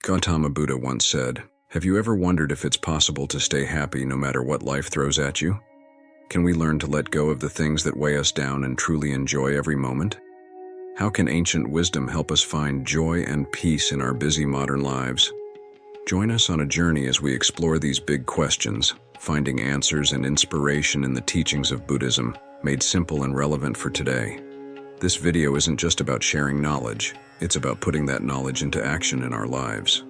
Gautama Buddha once said, "Have you ever wondered if it's possible to stay happy no matter what life throws at you? Can we learn to let go of the things that weigh us down and truly enjoy every moment? How can ancient wisdom help us find joy and peace in our busy modern lives?" Join us on a journey as we explore these big questions, finding answers and inspiration in the teachings of Buddhism, made simple and relevant for today. This video isn't just about sharing knowledge, it's about putting that knowledge into action in our lives.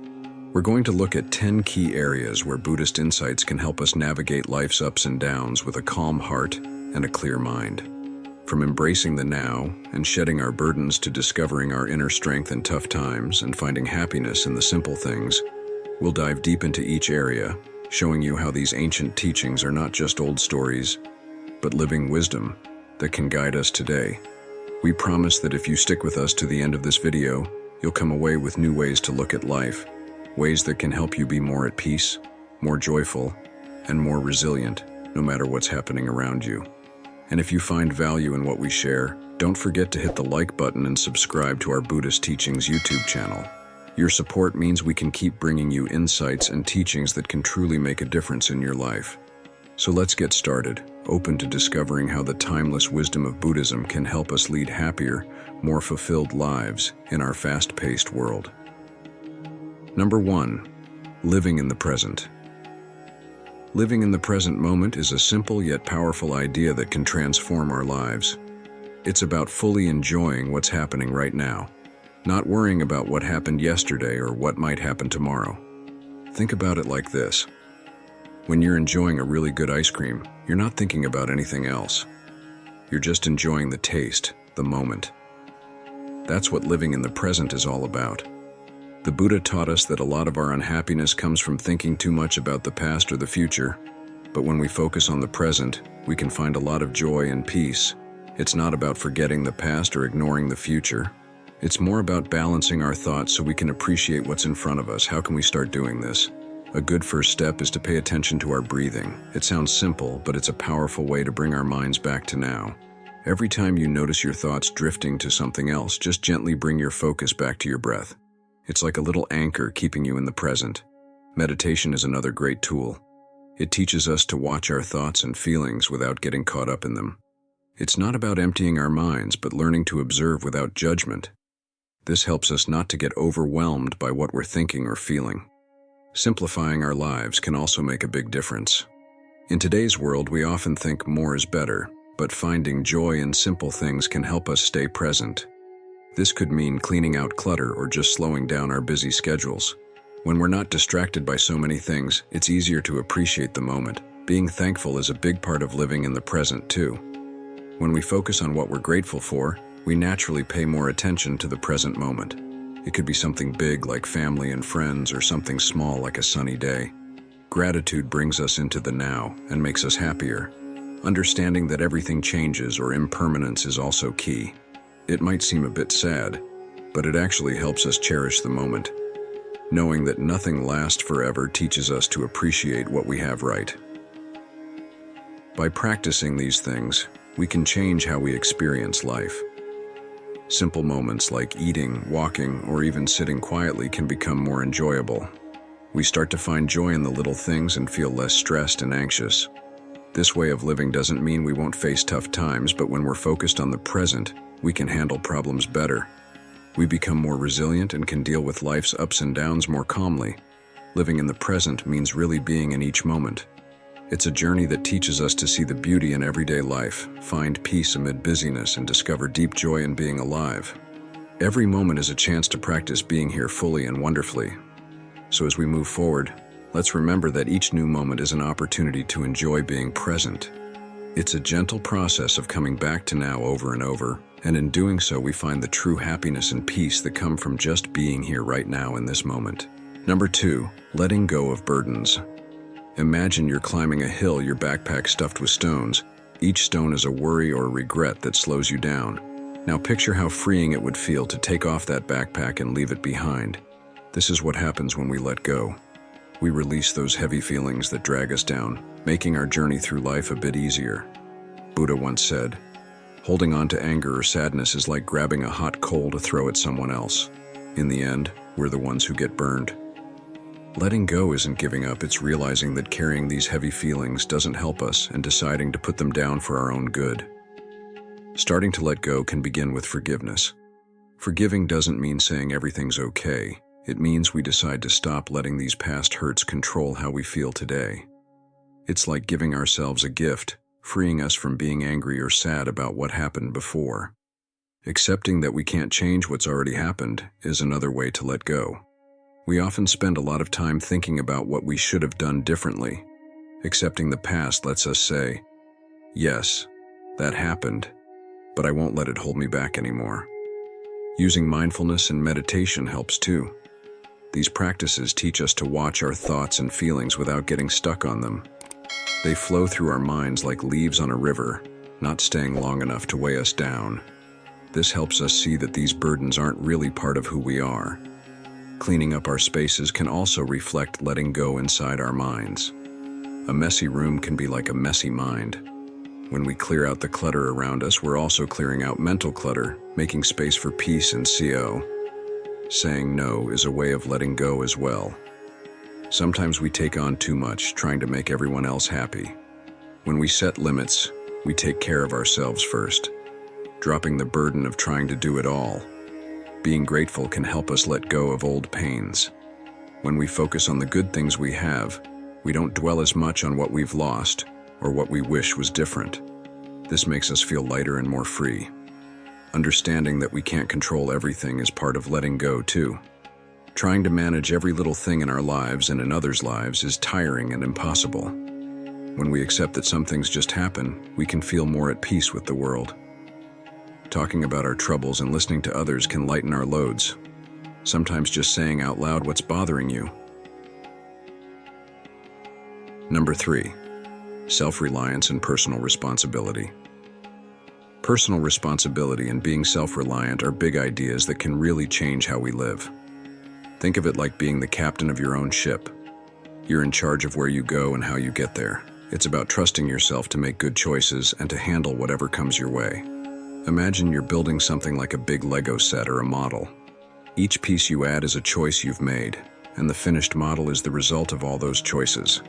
We're going to look at 10 key areas where Buddhist insights can help us navigate life's ups and downs with a calm heart and a clear mind. From embracing the now and shedding our burdens to discovering our inner strength in tough times and finding happiness in the simple things, we'll dive deep into each area, showing you how these ancient teachings are not just old stories, but living wisdom that can guide us today. We promise that if you stick with us to the end of this video, you'll come away with new ways to look at life, ways that can help you be more at peace, more joyful, and more resilient, no matter what's happening around you. And if you find value in what we share, don't forget to hit the like button and subscribe to our Buddhist Teachings YouTube channel. Your support means we can keep bringing you insights and teachings that can truly make a difference in your life. So let's get started, open to discovering how the timeless wisdom of Buddhism can help us lead happier, more fulfilled lives in our fast-paced world. Number 1. Living in the present. Living in the present moment is a simple yet powerful idea that can transform our lives. It's about fully enjoying what's happening right now, not worrying about what happened yesterday or what might happen tomorrow. Think about it like this. When you're enjoying a really good ice cream, you're not thinking about anything else. You're just enjoying the taste, the moment. That's what living in the present is all about. The Buddha taught us that a lot of our unhappiness comes from thinking too much about the past or the future, but when we focus on the present, we can find a lot of joy and peace. It's not about forgetting the past or ignoring the future. It's more about balancing our thoughts so we can appreciate what's in front of us. How can we start doing this? A good first step is to pay attention to our breathing. It sounds simple, but it's a powerful way to bring our minds back to now. Every time you notice your thoughts drifting to something else, just gently bring your focus back to your breath. It's like a little anchor keeping you in the present. Meditation is another great tool. It teaches us to watch our thoughts and feelings without getting caught up in them. It's not about emptying our minds, but learning to observe without judgment. This helps us not to get overwhelmed by what we're thinking or feeling. Simplifying our lives can also make a big difference. In today's world, we often think more is better, but finding joy in simple things can help us stay present. This could mean cleaning out clutter or just slowing down our busy schedules. When we're not distracted by so many things, it's easier to appreciate the moment. Being thankful is a big part of living in the present, too. When we focus on what we're grateful for, we naturally pay more attention to the present moment. It could be something big like family and friends or something small like a sunny day. Gratitude brings us into the now and makes us happier. Understanding that everything changes or impermanence is also key. It might seem a bit sad, but it actually helps us cherish the moment. Knowing that nothing lasts forever teaches us to appreciate what we have right. By practicing these things, we can change how we experience life. Simple moments like eating, walking, or even sitting quietly can become more enjoyable. We start to find joy in the little things and feel less stressed and anxious. This way of living doesn't mean we won't face tough times, but when we're focused on the present, we can handle problems better. We become more resilient and can deal with life's ups and downs more calmly. Living in the present means really being in each moment. It's a journey that teaches us to see the beauty in everyday life, find peace amid busyness, and discover deep joy in being alive. Every moment is a chance to practice being here fully and wonderfully. So as we move forward, let's remember that each new moment is an opportunity to enjoy being present. It's a gentle process of coming back to now over and over, and in doing so we find the true happiness and peace that come from just being here right now in this moment. Number 2, letting go of burdens. Imagine you're climbing a hill, your backpack stuffed with stones. Each stone is a worry or a regret that slows you down. Now picture how freeing it would feel to take off that backpack and leave it behind. This is what happens when we let go. We release those heavy feelings that drag us down, making our journey through life a bit easier. Buddha once said, "Holding on to anger or sadness is like grabbing a hot coal to throw at someone else. In the end, we're the ones who get burned, Letting go isn't giving up, it's realizing that carrying these heavy feelings doesn't help us and deciding to put them down for our own good. Starting to let go can begin with forgiveness. Forgiving doesn't mean saying everything's okay. It means we decide to stop letting these past hurts control how we feel today. It's like giving ourselves a gift, freeing us from being angry or sad about what happened before. Accepting that we can't change what's already happened is another way to let go. We often spend a lot of time thinking about what we should have done differently. Accepting the past lets us say, yes, that happened, but I won't let it hold me back anymore. Using mindfulness and meditation helps too. These practices teach us to watch our thoughts and feelings without getting stuck on them. They flow through our minds like leaves on a river, not staying long enough to weigh us down. This helps us see that these burdens aren't really part of who we are. Cleaning up our spaces can also reflect letting go inside our minds. A messy room can be like a messy mind. When we clear out the clutter around us, we're also clearing out mental clutter, making space for peace and CO. Saying no is a way of letting go as well. Sometimes we take on too much, trying to make everyone else happy. When we set limits, we take care of ourselves first, dropping the burden of trying to do it all. Being grateful can help us let go of old pains. When we focus on the good things we have, we don't dwell as much on what we've lost or what we wish was different. This makes us feel lighter and more free. Understanding that we can't control everything is part of letting go too. Trying to manage every little thing in our lives and in others' lives is tiring and impossible. When we accept that some things just happen, we can feel more at peace with the world. Talking about our troubles and listening to others can lighten our loads. Sometimes just saying out loud what's bothering you. Number 3, self-reliance and personal responsibility. Personal responsibility and being self-reliant are big ideas that can really change how we live. Think of it like being the captain of your own ship. You're in charge of where you go and how you get there. It's about trusting yourself to make good choices and to handle whatever comes your way. Imagine you're building something like a big Lego set or a model. Each piece you add is a choice you've made, and the finished model is the result of all those choices.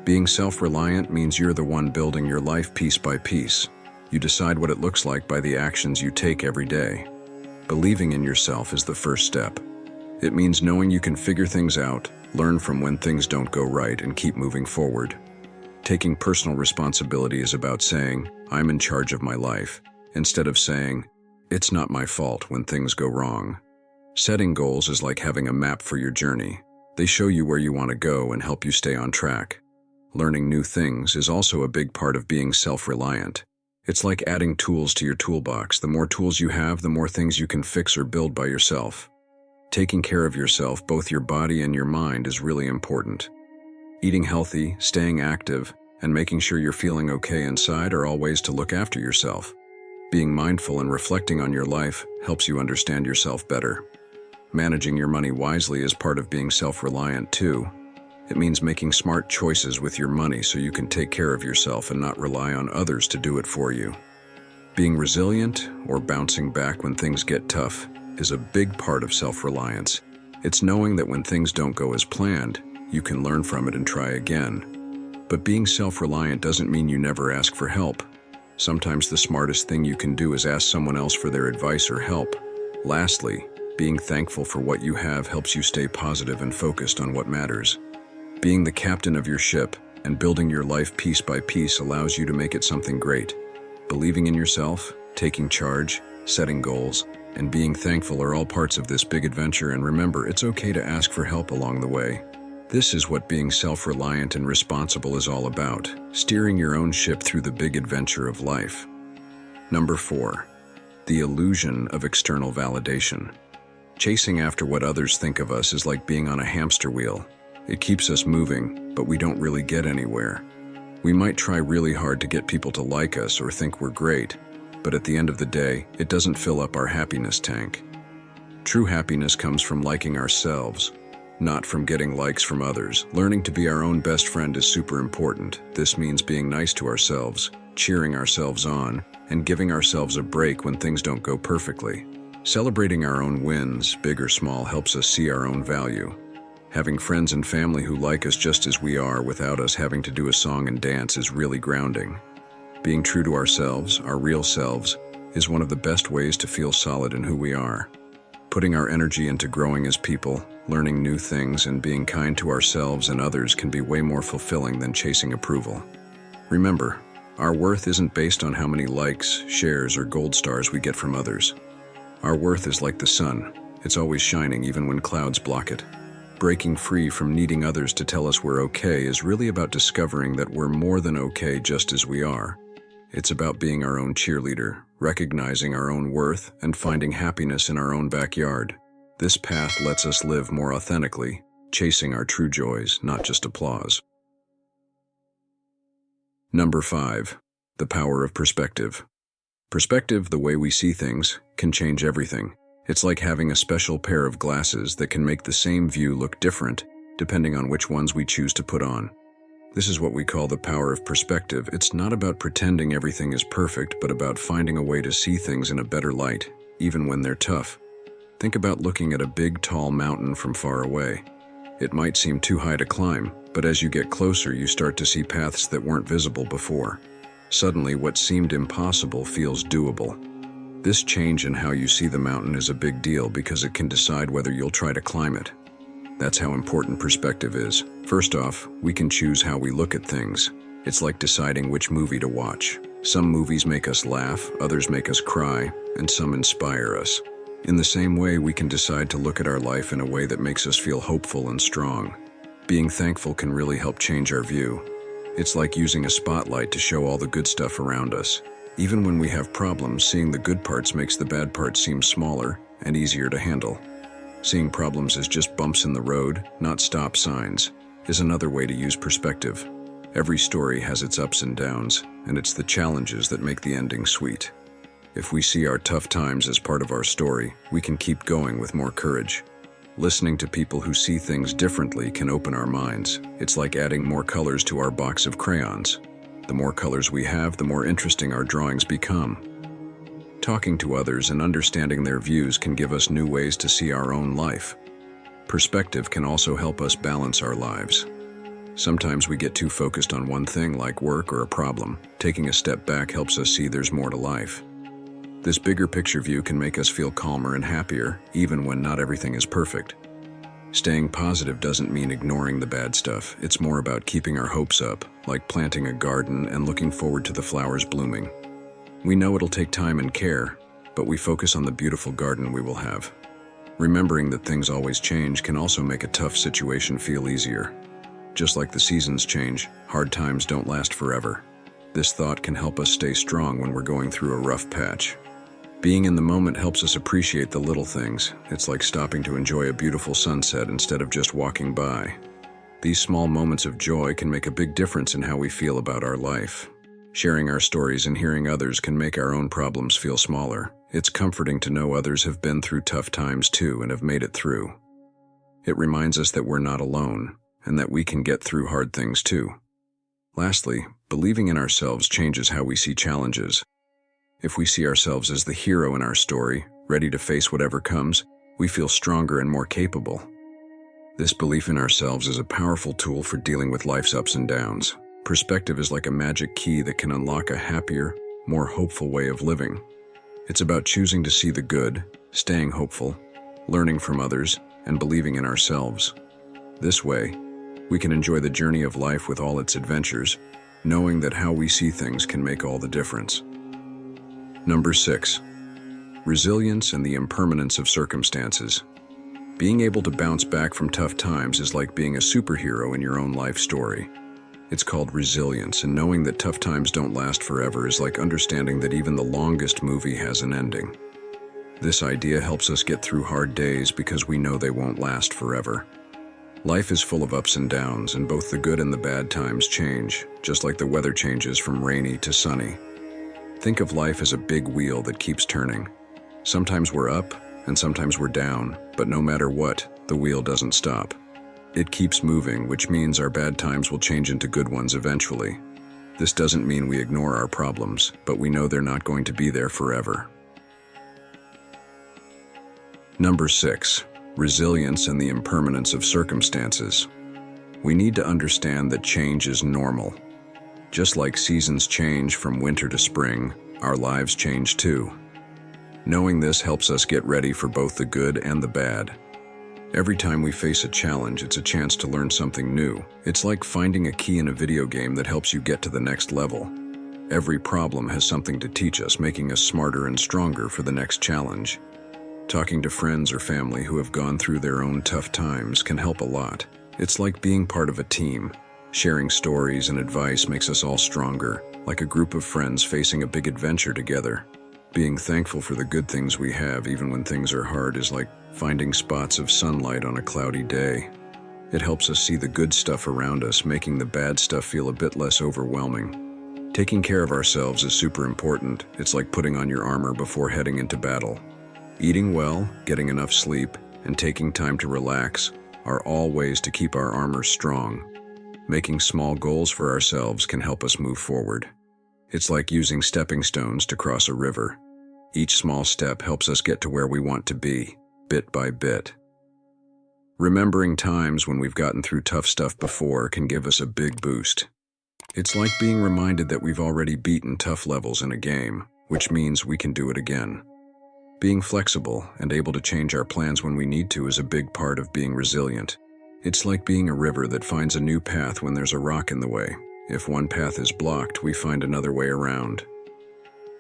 Being self-reliant means you're the one building your life piece by piece. You decide what it looks like by the actions you take every day. Believing in yourself is the first step. It means knowing you can figure things out, learn from when things don't go right, and keep moving forward. Taking personal responsibility is about saying, I'm in charge of my life, instead of saying, it's not my fault when things go wrong. Setting goals is like having a map for your journey. They show you where you want to go and help you stay on track. Learning new things is also a big part of being self-reliant. It's like adding tools to your toolbox. The more tools you have, the more things you can fix or build by yourself. Taking care of yourself, both your body and your mind, is really important. Eating healthy, staying active, and making sure you're feeling okay inside are all ways to look after yourself. Being mindful and reflecting on your life helps you understand yourself better. Managing your money wisely is part of being self-reliant too. It means making smart choices with your money so you can take care of yourself and not rely on others to do it for you. Being resilient, or bouncing back when things get tough, is a big part of self-reliance. It's knowing that when things don't go as planned, you can learn from it and try again. But being self-reliant doesn't mean you never ask for help. Sometimes the smartest thing you can do is ask someone else for their advice or help. Lastly, being thankful for what you have helps you stay positive and focused on what matters. Being the captain of your ship and building your life piece by piece allows you to make it something great. Believing in yourself, taking charge, setting goals, and being thankful are all parts of this big adventure, and remember, it's okay to ask for help along the way. This is what being self-reliant and responsible is all about, steering your own ship through the big adventure of life. Number 4, the illusion of external validation. Chasing after what others think of us is like being on a hamster wheel. It keeps us moving, but we don't really get anywhere. We might try really hard to get people to like us or think we're great, but at the end of the day, it doesn't fill up our happiness tank. True happiness comes from liking ourselves, not from getting likes from others. Learning to be our own best friend is super important. This means being nice to ourselves, cheering ourselves on, and giving ourselves a break when things don't go perfectly. Celebrating our own wins, big or small, helps us see our own value. Having friends and family who like us just as we are without us having to do a song and dance is really grounding. Being true to ourselves, our real selves, is one of the best ways to feel solid in who we are. Putting our energy into growing as people, learning new things, and being kind to ourselves and others can be way more fulfilling than chasing approval. Remember, our worth isn't based on how many likes, shares, or gold stars we get from others. Our worth is like the sun. It's always shining even when clouds block it. Breaking free from needing others to tell us we're okay is really about discovering that we're more than okay just as we are. It's about being our own cheerleader, recognizing our own worth, and finding happiness in our own backyard. This path lets us live more authentically, chasing our true joys, not just applause. Number 5. The power of perspective. Perspective, the way we see things, can change everything. It's like having a special pair of glasses that can make the same view look different, depending on which ones we choose to put on. This is what we call the power of perspective. It's not about pretending everything is perfect, but about finding a way to see things in a better light, even when they're tough. Think about looking at a big, tall mountain from far away. It might seem too high to climb, but as you get closer, you start to see paths that weren't visible before. Suddenly, what seemed impossible feels doable. This change in how you see the mountain is a big deal because it can decide whether you'll try to climb it. That's how important perspective is. First off, we can choose how we look at things. It's like deciding which movie to watch. Some movies make us laugh, others make us cry, and some inspire us. In the same way, we can decide to look at our life in a way that makes us feel hopeful and strong. Being thankful can really help change our view. It's like using a spotlight to show all the good stuff around us. Even when we have problems, seeing the good parts makes the bad parts seem smaller and easier to handle. Seeing problems as just bumps in the road, not stop signs, is another way to use perspective. Every story has its ups and downs, and it's the challenges that make the ending sweet. If we see our tough times as part of our story, we can keep going with more courage. Listening to people who see things differently can open our minds. It's like adding more colors to our box of crayons. The more colors we have, the more interesting our drawings become. Talking to others and understanding their views can give us new ways to see our own life. Perspective can also help us balance our lives. Sometimes we get too focused on one thing, like work or a problem. Taking a step back helps us see there's more to life. This bigger picture view can make us feel calmer and happier, even when not everything is perfect. Staying positive doesn't mean ignoring the bad stuff. It's more about keeping our hopes up, like planting a garden and looking forward to the flowers blooming. We know it'll take time and care, but we focus on the beautiful garden we will have. Remembering that things always change can also make a tough situation feel easier. Just like the seasons change, hard times don't last forever. This thought can help us stay strong when we're going through a rough patch. Being in the moment helps us appreciate the little things. It's like stopping to enjoy a beautiful sunset instead of just walking by. These small moments of joy can make a big difference in how we feel about our life. Sharing our stories and hearing others can make our own problems feel smaller. It's comforting to know others have been through tough times too and have made it through. It reminds us that we're not alone and that we can get through hard things too. Lastly, believing in ourselves changes how we see challenges. If we see ourselves as the hero in our story, ready to face whatever comes, we feel stronger and more capable. This belief in ourselves is a powerful tool for dealing with life's ups and downs. Perspective is like a magic key that can unlock a happier, more hopeful way of living. It's about choosing to see the good, staying hopeful, learning from others, and believing in ourselves. This way, we can enjoy the journey of life with all its adventures, knowing that how we see things can make all the difference. Number 6. Resilience and the impermanence of circumstances. Being able to bounce back from tough times is like being a superhero in your own life story. It's called resilience, and knowing that tough times don't last forever is like understanding that even the longest movie has an ending. This idea helps us get through hard days because we know they won't last forever. Life is full of ups and downs, and both the good and the bad times change, just like the weather changes from rainy to sunny. Think of life as a big wheel that keeps turning. Sometimes we're up, and sometimes we're down, but no matter what, the wheel doesn't stop. It keeps moving, which means our bad times will change into good ones eventually. This doesn't mean we ignore our problems, but we know they're not going to be there forever. Number 6. Resilience and the impermanence of circumstances. We need to understand that change is normal. Just like seasons change from winter to spring, our lives change too. Knowing this helps us get ready for both the good and the bad. Every time we face a challenge, it's a chance to learn something new. It's like finding a key in a video game that helps you get to the next level. Every problem has something to teach us, making us smarter and stronger for the next challenge. Talking to friends or family who have gone through their own tough times can help a lot. It's like being part of a team. Sharing stories and advice makes us all stronger, like a group of friends facing a big adventure together. Being thankful for the good things we have, even when things are hard, is like finding spots of sunlight on a cloudy day. It helps us see the good stuff around us, making the bad stuff feel a bit less overwhelming. Taking care of ourselves is super important. It's like putting on your armor before heading into battle. Eating well, getting enough sleep, and taking time to relax are all ways to keep our armor strong. Making small goals for ourselves can help us move forward. It's like using stepping stones to cross a river. Each small step helps us get to where we want to be, bit by bit. Remembering times when we've gotten through tough stuff before can give us a big boost. It's like being reminded that we've already beaten tough levels in a game, which means we can do it again. Being flexible and able to change our plans when we need to is a big part of being resilient. It's like being a river that finds a new path when there's a rock in the way. If one path is blocked, we find another way around.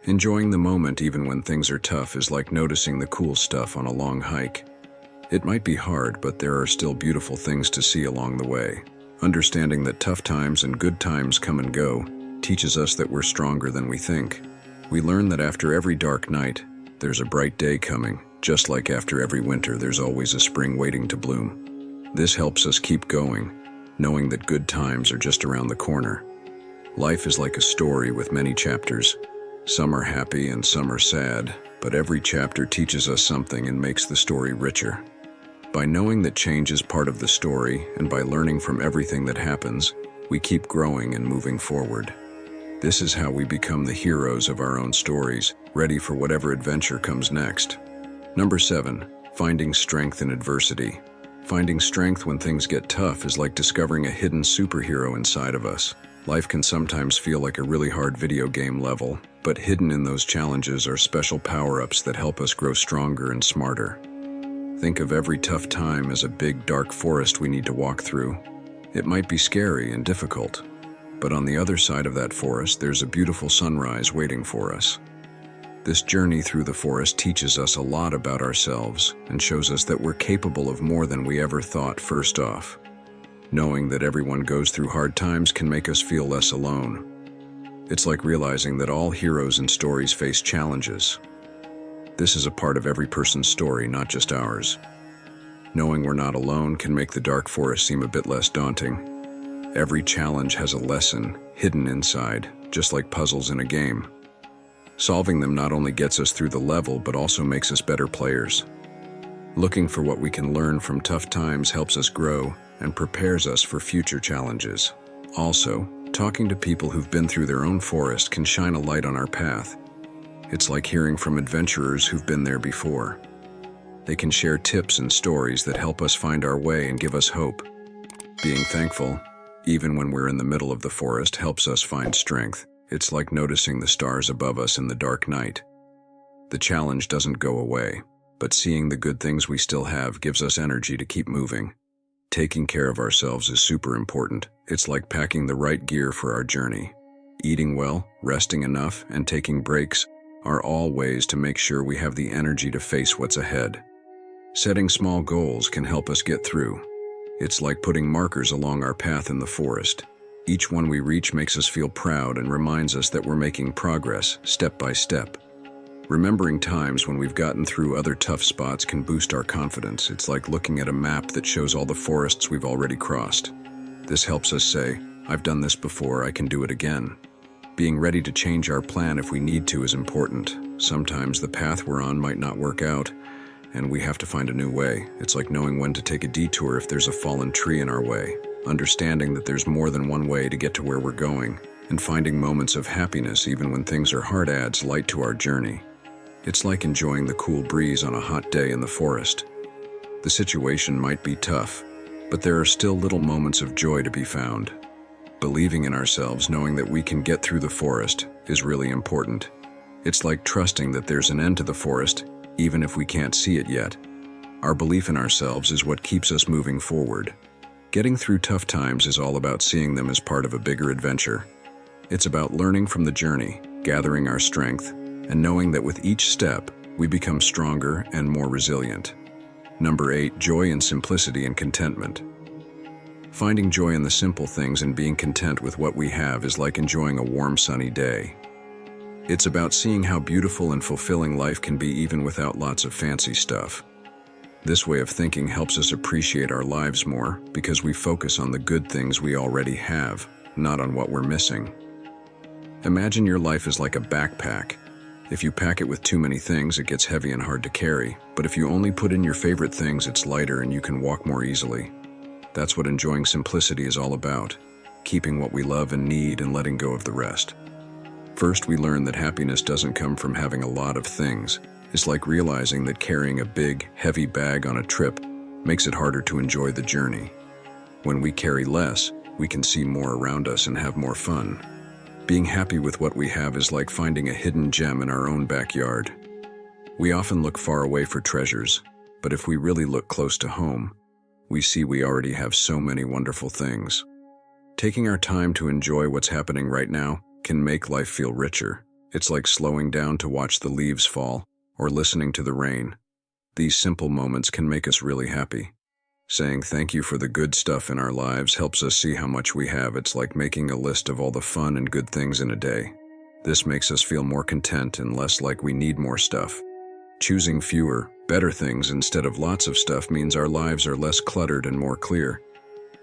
Enjoying the moment even when things are tough is like noticing the cool stuff on a long hike. It might be hard, but there are still beautiful things to see along the way. Understanding that tough times and good times come and go teaches us that we're stronger than we think. We learn that after every dark night, there's a bright day coming. Just like after every winter, there's always a spring waiting to bloom. This helps us keep going, knowing that good times are just around the corner. Life is like a story with many chapters. Some are happy and some are sad, but every chapter teaches us something and makes the story richer. By knowing that change is part of the story, and by learning from everything that happens, we keep growing and moving forward. This is how we become the heroes of our own stories, ready for whatever adventure comes next. Number 7, finding strength in adversity. Finding strength when things get tough is like discovering a hidden superhero inside of us. Life can sometimes feel like a really hard video game level, but hidden in those challenges are special power-ups that help us grow stronger and smarter. Think of every tough time as a big dark forest we need to walk through. It might be scary and difficult, but on the other side of that forest, there's a beautiful sunrise waiting for us. This journey through the forest teaches us a lot about ourselves and shows us that we're capable of more than we ever thought first off. Knowing that everyone goes through hard times can make us feel less alone. It's like realizing that all heroes and stories face challenges. This is a part of every person's story, not just ours. Knowing we're not alone can make the dark forest seem a bit less daunting. Every challenge has a lesson hidden inside, just like puzzles in a game. Solving them not only gets us through the level, but also makes us better players. Looking for what we can learn from tough times helps us grow and prepares us for future challenges. Also, talking to people who've been through their own forest can shine a light on our path. It's like hearing from adventurers who've been there before. They can share tips and stories that help us find our way and give us hope. Being thankful, even when we're in the middle of the forest, helps us find strength. It's like noticing the stars above us in the dark night. The challenge doesn't go away, but seeing the good things we still have gives us energy to keep moving. Taking care of ourselves is super important. It's like packing the right gear for our journey. Eating well, resting enough, and taking breaks are all ways to make sure we have the energy to face what's ahead. Setting small goals can help us get through. It's like putting markers along our path in the forest. Each one we reach makes us feel proud and reminds us that we're making progress, step by step. Remembering times when we've gotten through other tough spots can boost our confidence. It's like looking at a map that shows all the forests we've already crossed. This helps us say, "I've done this before, I can do it again." Being ready to change our plan if we need to is important. Sometimes the path we're on might not work out, and we have to find a new way. It's like knowing when to take a detour if there's a fallen tree in our way. Understanding that there's more than one way to get to where we're going, and finding moments of happiness even when things are hard adds light to our journey. It's like enjoying the cool breeze on a hot day in the forest. The situation might be tough, but there are still little moments of joy to be found. Believing in ourselves, knowing that we can get through the forest, is really important. It's like trusting that there's an end to the forest, even if we can't see it yet. Our belief in ourselves is what keeps us moving forward. Getting through tough times is all about seeing them as part of a bigger adventure. It's about learning from the journey, gathering our strength, and knowing that with each step, we become stronger and more resilient. Number 8, joy in simplicity and contentment. Finding joy in the simple things and being content with what we have is like enjoying a warm, sunny day. It's about seeing how beautiful and fulfilling life can be even without lots of fancy stuff. This way of thinking helps us appreciate our lives more because we focus on the good things we already have, not on what we're missing. Imagine your life is like a backpack. If you pack it with too many things, it gets heavy and hard to carry. But if you only put in your favorite things, it's lighter and you can walk more easily. That's what enjoying simplicity is all about, keeping what we love and need and letting go of the rest. First, we learn that happiness doesn't come from having a lot of things. It's like realizing that carrying a big, heavy bag on a trip makes it harder to enjoy the journey. When we carry less, we can see more around us and have more fun. Being happy with what we have is like finding a hidden gem in our own backyard. We often look far away for treasures, but if we really look close to home, we see we already have so many wonderful things. Taking our time to enjoy what's happening right now can make life feel richer. It's like slowing down to watch the leaves fall or listening to the rain. These simple moments can make us really happy. Saying thank you for the good stuff in our lives helps us see how much we have. It's like making a list of all the fun and good things in a day. This makes us feel more content and less like we need more stuff. Choosing fewer, better things instead of lots of stuff means our lives are less cluttered and more clear.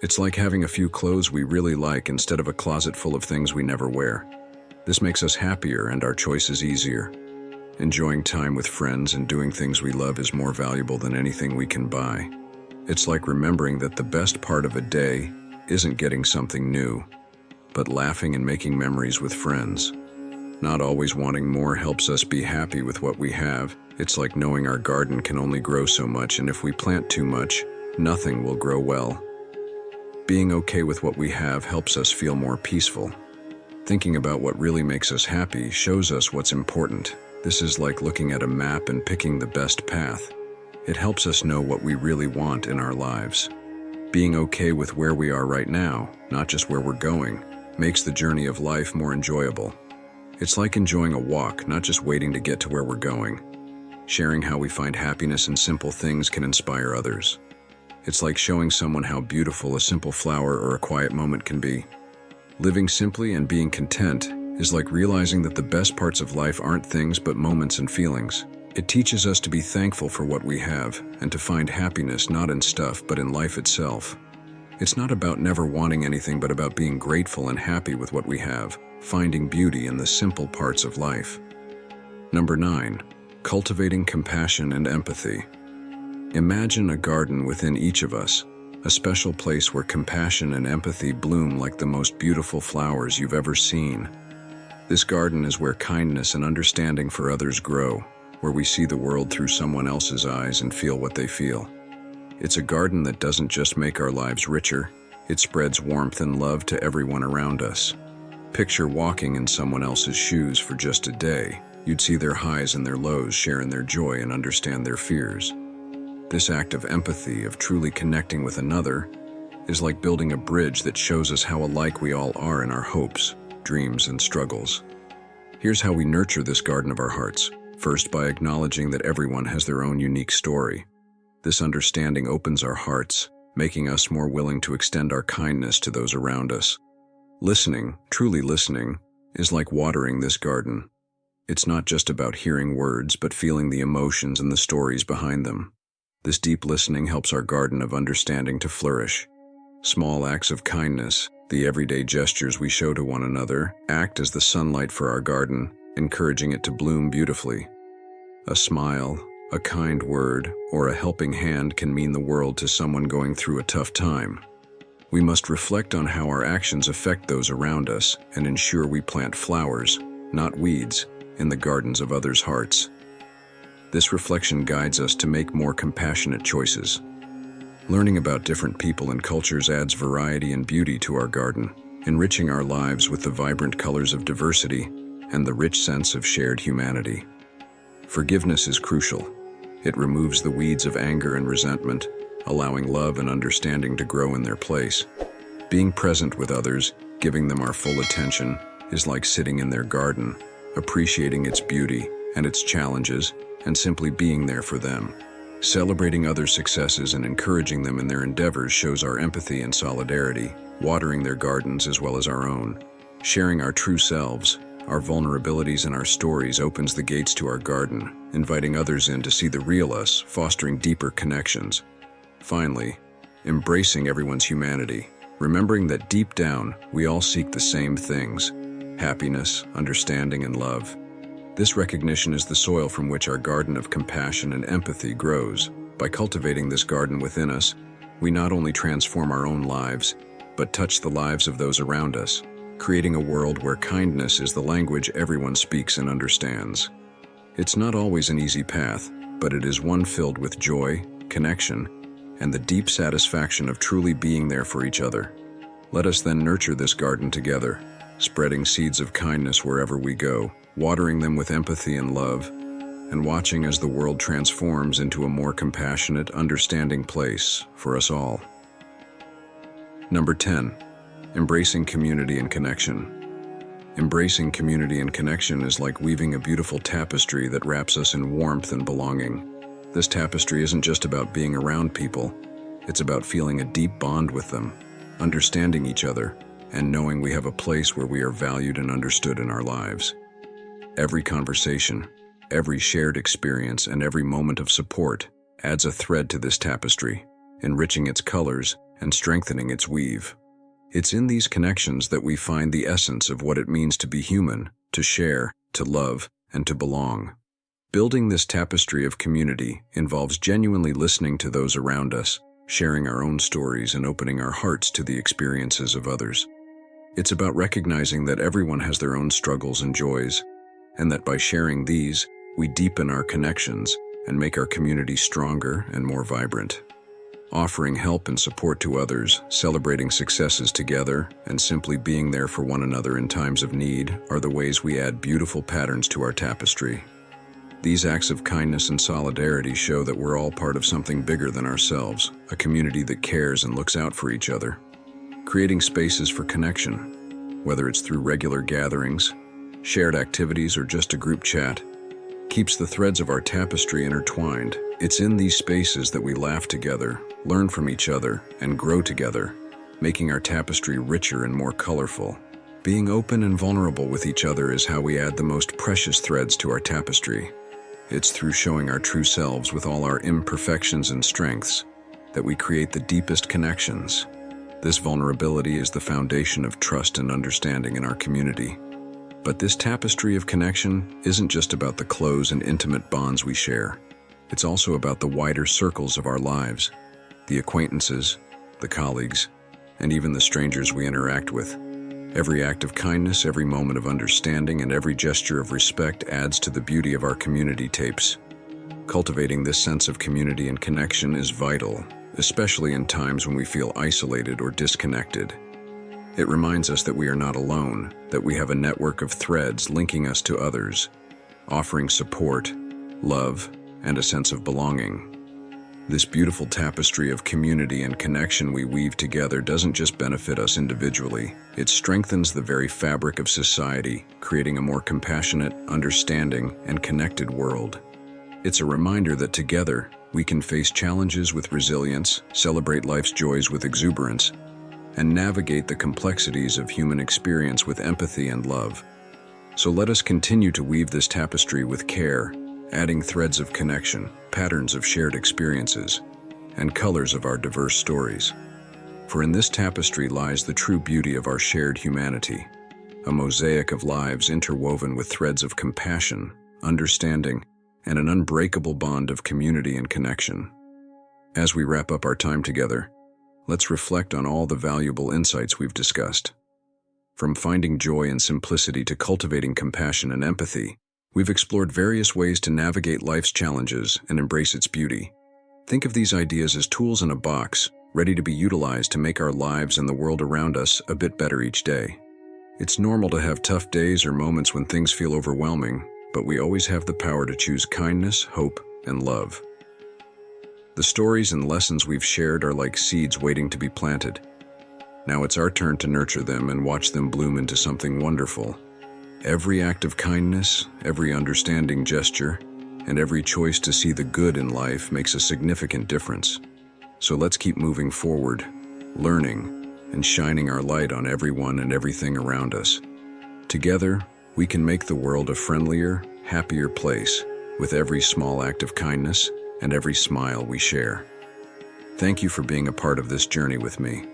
It's like having a few clothes we really like instead of a closet full of things we never wear. This makes us happier and our choices easier. Enjoying time with friends and doing things we love is more valuable than anything we can buy. It's like remembering that the best part of a day isn't getting something new, but laughing and making memories with friends. Not always wanting more helps us be happy with what we have. It's like knowing our garden can only grow so much, and if we plant too much, nothing will grow well. Being okay with what we have helps us feel more peaceful. Thinking about what really makes us happy shows us what's important. This is like looking at a map and picking the best path. It helps us know what we really want in our lives. Being okay with where we are right now, not just where we're going, makes the journey of life more enjoyable. It's like enjoying a walk, not just waiting to get to where we're going. Sharing how we find happiness in simple things can inspire others. It's like showing someone how beautiful a simple flower or a quiet moment can be. Living simply and being content is like realizing that the best parts of life aren't things but moments and feelings. It teaches us to be thankful for what we have and to find happiness not in stuff but in life itself. It's not about never wanting anything but about being grateful and happy with what we have, finding beauty in the simple parts of life. Number 9, cultivating compassion and empathy. Imagine a garden within each of us, a special place where compassion and empathy bloom like the most beautiful flowers you've ever seen. This garden is where kindness and understanding for others grow, where we see the world through someone else's eyes and feel what they feel. It's a garden that doesn't just make our lives richer, it spreads warmth and love to everyone around us. Picture walking in someone else's shoes for just a day. You'd see their highs and their lows, share in their joy and understand their fears. This act of empathy, of truly connecting with another, is like building a bridge that shows us how alike we all are in our hopes, dreams, and struggles. Here's how we nurture this garden of our hearts. First, by acknowledging that everyone has their own unique story. This understanding opens our hearts, making us more willing to extend our kindness to those around us. Listening, truly listening, is like watering this garden. It's not just about hearing words, but feeling the emotions and the stories behind them. This deep listening helps our garden of understanding to flourish. Small acts of kindness, the everyday gestures we show to one another, act as the sunlight for our garden, encouraging it to bloom beautifully. A smile, a kind word, or a helping hand can mean the world to someone going through a tough time. We must reflect on how our actions affect those around us and ensure we plant flowers, not weeds, in the gardens of others' hearts. This reflection guides us to make more compassionate choices. Learning about different people and cultures adds variety and beauty to our garden, enriching our lives with the vibrant colors of diversity and the rich sense of shared humanity. Forgiveness is crucial. It removes the weeds of anger and resentment, allowing love and understanding to grow in their place. Being present with others, giving them our full attention, is like sitting in their garden, appreciating its beauty and its challenges, and simply being there for them. Celebrating others' successes and encouraging them in their endeavors shows our empathy and solidarity, watering their gardens as well as our own. Sharing our true selves, our vulnerabilities and our stories opens the gates to our garden, inviting others in to see the real us, fostering deeper connections. Finally, embracing everyone's humanity, remembering that deep down, we all seek the same things: happiness, understanding, and love. This recognition is the soil from which our garden of compassion and empathy grows. By cultivating this garden within us, we not only transform our own lives, but touch the lives of those around us, creating a world where kindness is the language everyone speaks and understands. It's not always an easy path, but it is one filled with joy, connection, and the deep satisfaction of truly being there for each other. Let us then nurture this garden together, spreading seeds of kindness wherever we go, watering them with empathy and love, and watching as the world transforms into a more compassionate, understanding place for us all. Number 10. Embracing community and connection. Embracing community and connection is like weaving a beautiful tapestry that wraps us in warmth and belonging. This tapestry isn't just about being around people, it's about feeling a deep bond with them, understanding each other, and knowing we have a place where we are valued and understood in our lives. Every conversation, every shared experience, and every moment of support adds a thread to this tapestry, enriching its colors and strengthening its weave. It's in these connections that we find the essence of what it means to be human, to share, to love, and to belong. Building this tapestry of community involves genuinely listening to those around us, sharing our own stories, and opening our hearts to the experiences of others. It's about recognizing that everyone has their own struggles and joys, and that by sharing these, we deepen our connections and make our community stronger and more vibrant. Offering help and support to others, celebrating successes together, and simply being there for one another in times of need are the ways we add beautiful patterns to our tapestry. These acts of kindness and solidarity show that we're all part of something bigger than ourselves, a community that cares and looks out for each other. Creating spaces for connection, whether it's through regular gatherings, shared activities, or just a group chat, keeps the threads of our tapestry intertwined. It's in these spaces that we laugh together, learn from each other, and grow together, making our tapestry richer and more colorful. Being open and vulnerable with each other is how we add the most precious threads to our tapestry. It's through showing our true selves with all our imperfections and strengths that we create the deepest connections. This vulnerability is the foundation of trust and understanding in our community. But this tapestry of connection isn't just about the close and intimate bonds we share. It's also about the wider circles of our lives, the acquaintances, the colleagues, and even the strangers we interact with. Every act of kindness, every moment of understanding, and every gesture of respect adds to the beauty of our community tapes. Cultivating this sense of community and connection is vital, especially in times when we feel isolated or disconnected. It reminds us that we are not alone, that we have a network of threads linking us to others, offering support, love, and a sense of belonging. This beautiful tapestry of community and connection we weave together doesn't just benefit us individually, it strengthens the very fabric of society, creating a more compassionate, understanding, and connected world. It's a reminder that together, we can face challenges with resilience, celebrate life's joys with exuberance, and navigate the complexities of human experience with empathy and love. So let us continue to weave this tapestry with care, adding threads of connection, patterns of shared experiences, and colors of our diverse stories. For in this tapestry lies the true beauty of our shared humanity, a mosaic of lives interwoven with threads of compassion, understanding, and an unbreakable bond of community and connection. As we wrap up our time together, let's reflect on all the valuable insights we've discussed. From finding joy and simplicity to cultivating compassion and empathy, We've explored various ways to navigate life's challenges and embrace its beauty. Think of these ideas as tools in a box, ready to be utilized to make our lives and the world around us a bit better each day. It's normal to have tough days or moments when things feel overwhelming, but we always have the power to choose kindness, hope, and love. The stories and lessons we've shared are like seeds waiting to be planted. Now it's our turn to nurture them and watch them bloom into something wonderful. Every act of kindness, every understanding gesture, and every choice to see the good in life makes a significant difference. So let's keep moving forward, learning, and shining our light on everyone and everything around us. Together, we can make the world a friendlier, happier place with every small act of kindness and every smile we share. Thank you for being a part of this journey with me.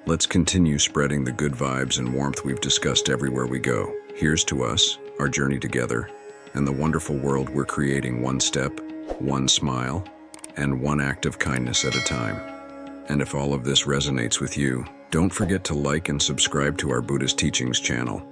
Let's continue spreading the good vibes and warmth we've discussed everywhere we go. Here's to us, our journey together, and the wonderful world we're creating one step, one smile, and one act of kindness at a time. And if all of this resonates with you, don't forget to like and subscribe to our Buddhist Teachings channel.